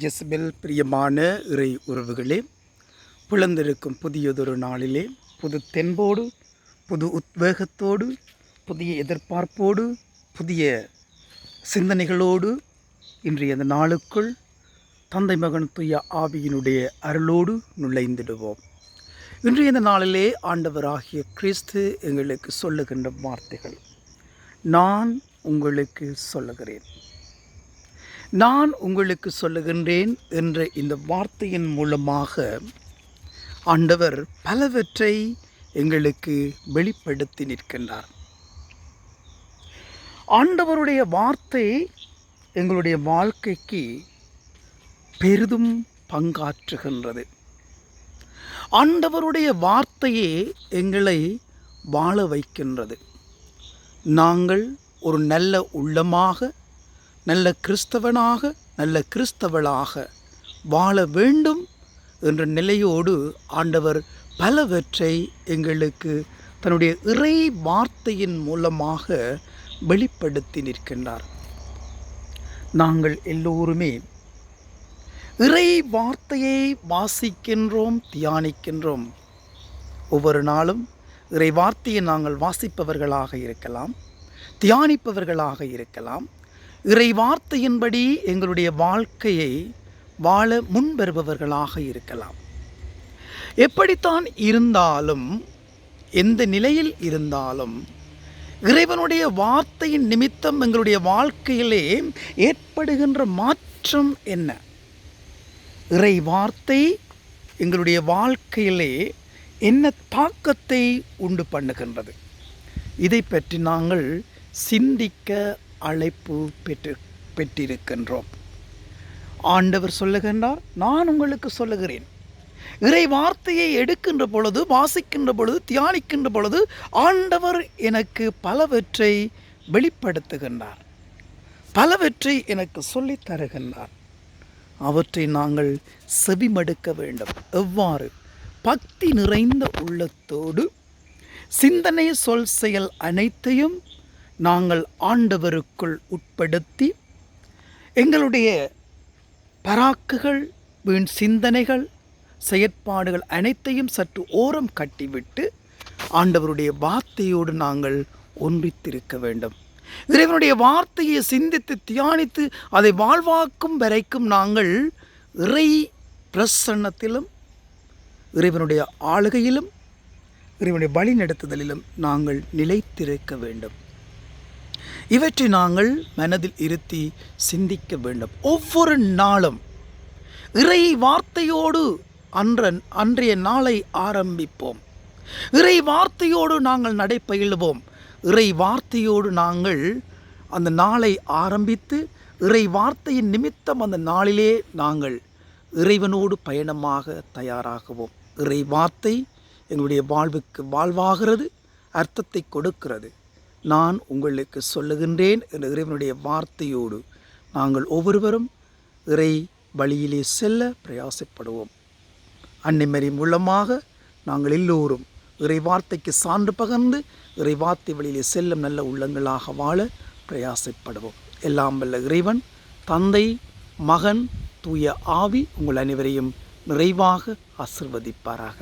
Jezebel பிரியமான இறை உறவுகளே, பிளந்திருக்கும் புதியதொரு நாளிலே புது தெம்போடு, புது உத்வேகத்தோடு, புதிய எதிர்பார்ப்போடு, புதிய சிந்தனைகளோடு இன்றைய அந்த நாளுக்குள் தந்தை மகன் தூய ஆவியினுடைய அருளோடு நுழைந்திடுவோம். இன்றைய இந்த நாளிலே ஆண்டவராகிய கிறிஸ்து எங்களுக்கு சொல்லுகின்ற வார்த்தைகள், நான் உங்களுக்கு சொல்லுகிறேன், நான் உங்களுக்கு சொல்லுகின்றேன் என்ற இந்த வார்த்தையின் மூலமாக ஆண்டவர் பலவற்றை எங்களுக்கு வெளிப்படுத்தி நிற்கின்றார். ஆண்டவருடைய வார்த்தை எங்களுடைய வாழ்க்கைக்கு பெரிதும் பங்காற்றுகின்றது. ஆண்டவருடைய வார்த்தையே எங்களை வாழ வைக்கின்றது. நாங்கள் ஒரு நல்ல உள்ளமாக, நல்ல கிறிஸ்தவனாக, நல்ல கிறிஸ்தவளாக வாழ வேண்டும் என்ற நிலையோடு ஆண்டவர் பலவற்றை எங்களுக்கு தன்னுடைய இறை வார்த்தையின் மூலமாக வெளிப்படுத்தி நிற்கின்றார். நாங்கள் எல்லோருமே இறை வார்த்தையை வாசிக்கின்றோம், தியானிக்கின்றோம். ஒவ்வொரு நாளும் இறை வார்த்தையை நாங்கள் வாசிப்பவர்களாக இருக்கலாம், தியானிப்பவர்களாக இருக்கலாம். இறை வார்த்தையின்படி எங்களுடைய வாழ்க்கையை வாழ முன்வருபவர்களாக இருக்கலாம். எப்படித்தான் இருந்தாலும், எந்த நிலையில் இருந்தாலும், இறைவனுடைய வார்த்தையின் நிமித்தம் எங்களுடைய வாழ்க்கையிலே ஏற்படுகின்ற மாற்றம் என்ன? இறை வார்த்தை எங்களுடைய வாழ்க்கையிலே என்ன தாக்கத்தை உண்டு பண்ணுகின்றது? இதை பற்றி நாங்கள் சிந்திக்க அழைப்பு பெற்றிருக்கின்றோம். ஆண்டவர் சொல்லுகின்றார், நான் உங்களுக்கு சொல்லுகிறேன். இறை வார்த்தையை எடுக்கின்ற பொழுது, வாசிக்கின்ற பொழுது, தியானிக்கின்ற பொழுது ஆண்டவர் எனக்கு பலவற்றை வெளிப்படுத்துகின்றார், பலவற்றை எனக்கு சொல்லித் தருகின்றார். அவற்றை நாங்கள் செவிமடுக்க வேண்டும். எவ்வாறு? பக்தி நிறைந்த உள்ளத்தோடு சிந்தனை, சொல், செயல் அனைத்தையும் நாங்கள் ஆண்டவருக்குள் உட்படுத்தி எங்களுடைய பராக்குகள், வீண் சிந்தனைகள், செயற்பாடுகள் அனைத்தையும் சற்று ஓரம் கட்டிவிட்டு ஆண்டவருடைய வார்த்தையோடு நாங்கள் ஒன்றித்திருக்க வேண்டும். இறைவனுடைய வார்த்தையை சிந்தித்து தியானித்து அதை வாழ்வாக்கும் வரைக்கும் நாங்கள் இறை பிரசன்னத்திலும், இறைவனுடைய ஆளுகையிலும், இறைவனுடைய வழி நடத்துதலிலும் நாங்கள் நிலைத்திருக்க வேண்டும். இவற்றை நாங்கள் மனதில் இருத்தி சிந்திக்க வேண்டும். ஒவ்வொரு நாளும் இறை வார்த்தையோடு அன்றைய நாளை ஆரம்பிப்போம். இறை வார்த்தையோடு நாங்கள் நடைபயிலுவோம். இறை வார்த்தையோடு நாங்கள் அந்த நாளை ஆரம்பித்து இறை வார்த்தையின் நிமித்தம் அந்த நாளிலே நாங்கள் இறைவனோடு பயணமாக தயாராகுவோம். இறை வார்த்தை எங்களுடைய வாழ்வுக்கு வாழ்வாகிறது, அர்த்தத்தை கொடுக்கிறது. நான் உங்களுக்கு சொல்லுகின்றேன் என்ற இறைவனுடைய வார்த்தையோடு நாங்கள் ஒவ்வொருவரும் இறை வழியிலே செல்ல பிரயாசப்படுவோம். அன்னைமரி மூலமாக நாங்கள் எல்லோரும் இறை வார்த்தைக்கு சான்று பகர்ந்து இறை வார்த்தை வழியிலே செல்லும் நல்ல உள்ளங்களாக வாழ பிரயாசப்படுவோம். எல்லாம் வல்ல இறைவன், தந்தை, மகன், தூய ஆவி உங்கள் அனைவரையும் நிறைவாக ஆசிர்வதிப்பாராக.